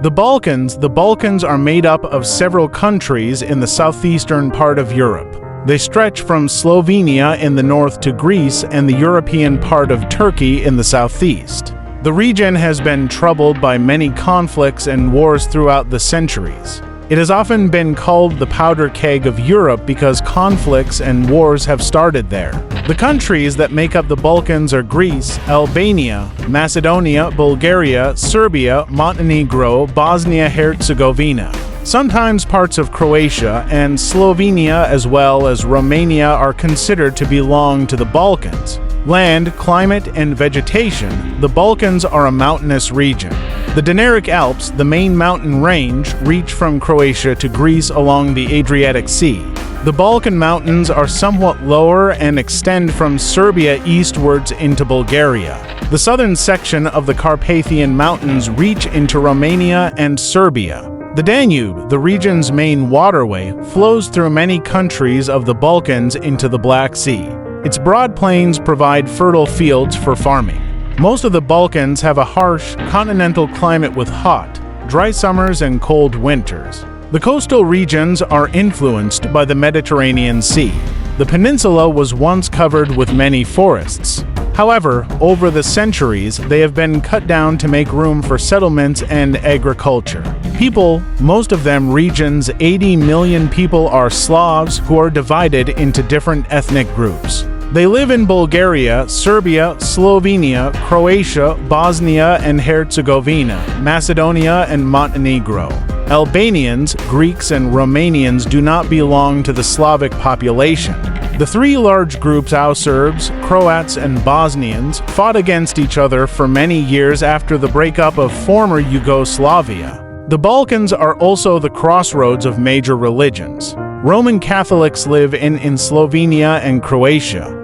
The Balkans are made up of several countries in the southeastern part of Europe. They stretch from Slovenia in the north to Greece and the European part of Turkey in the southeast. The region has been troubled by many conflicts and wars throughout the centuries. It has often been called the powder keg of Europe because conflicts and wars have started there. The countries that make up the Balkans are Greece, Albania, Macedonia, Bulgaria, Serbia, Montenegro, Bosnia Herzegovina. Sometimes parts of Croatia and Slovenia as well as Romania are considered to belong to the Balkans. Land, climate, and vegetation, the Balkans are a mountainous region. The Dinaric Alps, the main mountain range, reach from Croatia to Greece along the Adriatic Sea. The Balkan Mountains are somewhat lower and extend from Serbia eastwards into Bulgaria. The southern section of the Carpathian Mountains reach into Romania and Serbia. The Danube, the region's main waterway, flows through many countries of the Balkans into the Black Sea. Its broad plains provide fertile fields for farming. Most of the Balkans have a harsh, continental climate with hot, dry summers and cold winters. The coastal regions are influenced by the Mediterranean Sea. The peninsula was once covered with many forests. However, over the centuries, they have been cut down to make room for settlements and agriculture. People, most of them regions, 80 million people are Slavs who are divided into different ethnic groups. They live in Bulgaria, Serbia, Slovenia, Croatia, Bosnia and Herzegovina, Macedonia and Montenegro. Albanians, Greeks and Romanians do not belong to the Slavic population. The three large groups Serbs, Croats and Bosnians fought against each other for many years after the breakup of former Yugoslavia. The Balkans are also the crossroads of major religions. Roman Catholics live in Slovenia and Croatia.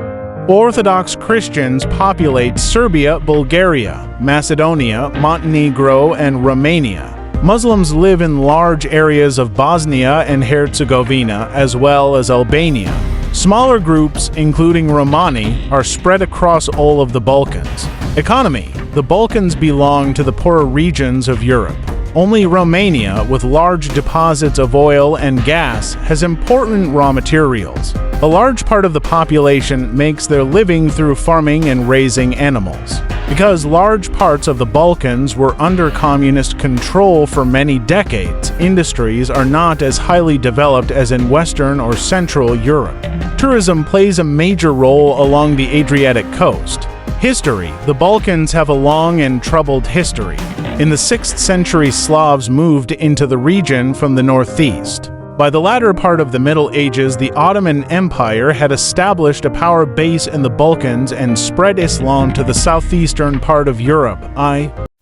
Orthodox Christians populate Serbia, Bulgaria, Macedonia, Montenegro, and Romania. Muslims live in large areas of Bosnia and Herzegovina as well as Albania. Smaller groups, including Romani, are spread across all of the Balkans. Economy: the Balkans belong to the poorer regions of Europe. Only Romania, with large deposits of oil and gas, has important raw materials. A large part of the population makes their living through farming and raising animals. Because large parts of the Balkans were under communist control for many decades, industries are not as highly developed as in Western or Central Europe. Tourism plays a major role along the Adriatic coast. History: the Balkans have a long and troubled history. In the 6th century, Slavs moved into the region from the northeast. By the latter part of the Middle Ages, the Ottoman Empire had established a power base in the Balkans and spread Islam to the southeastern part of Europe.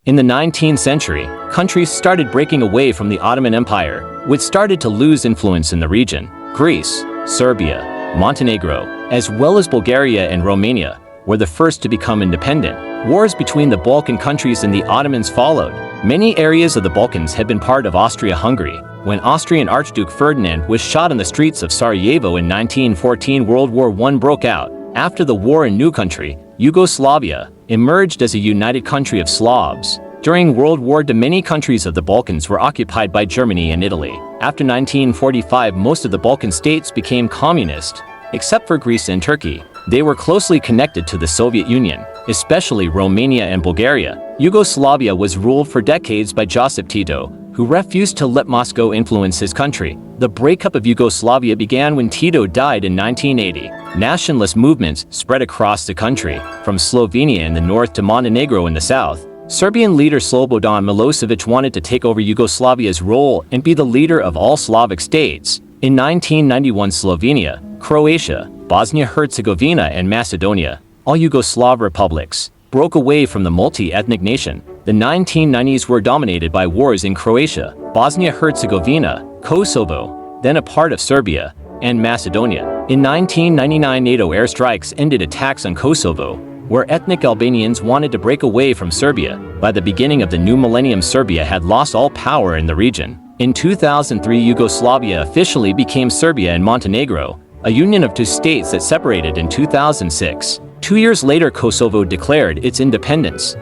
In the 19th century, countries started breaking away from the Ottoman Empire, which started to lose influence in the region. Greece, Serbia, Montenegro, as well as Bulgaria and Romania, were the first to become independent. Wars between the Balkan countries and the Ottomans followed. Many areas of the Balkans had been part of Austria-Hungary. When Austrian Archduke Ferdinand was shot in the streets of Sarajevo in 1914, World War I broke out. After the war, a new country, Yugoslavia, emerged as a united country of Slavs. During World War II, many countries of the Balkans were occupied by Germany and Italy. After 1945, most of the Balkan states became communist, except for Greece and Turkey. They were closely connected to the Soviet Union, especially Romania and Bulgaria. Yugoslavia was ruled for decades by Josip Tito, who refused to let Moscow influence his country. The breakup of Yugoslavia began when Tito died in 1980. Nationalist movements spread across the country, from Slovenia in the north to Montenegro in the south. Serbian leader Slobodan Milosevic wanted to take over Yugoslavia's role and be the leader of all Slavic states. In 1991, Slovenia, Croatia, Bosnia Herzegovina and Macedonia, all Yugoslav republics, broke away from the multi-ethnic nation. The 1990s were dominated by wars in Croatia, Bosnia Herzegovina, Kosovo, then a part of Serbia, and Macedonia. In 1999, NATO airstrikes ended attacks on Kosovo, where ethnic Albanians wanted to break away from Serbia. By the beginning of the new millennium, Serbia had lost all power in the region. In 2003, Yugoslavia officially became Serbia and Montenegro, a union of two states that separated in 2006. 2 years later, Kosovo declared its independence.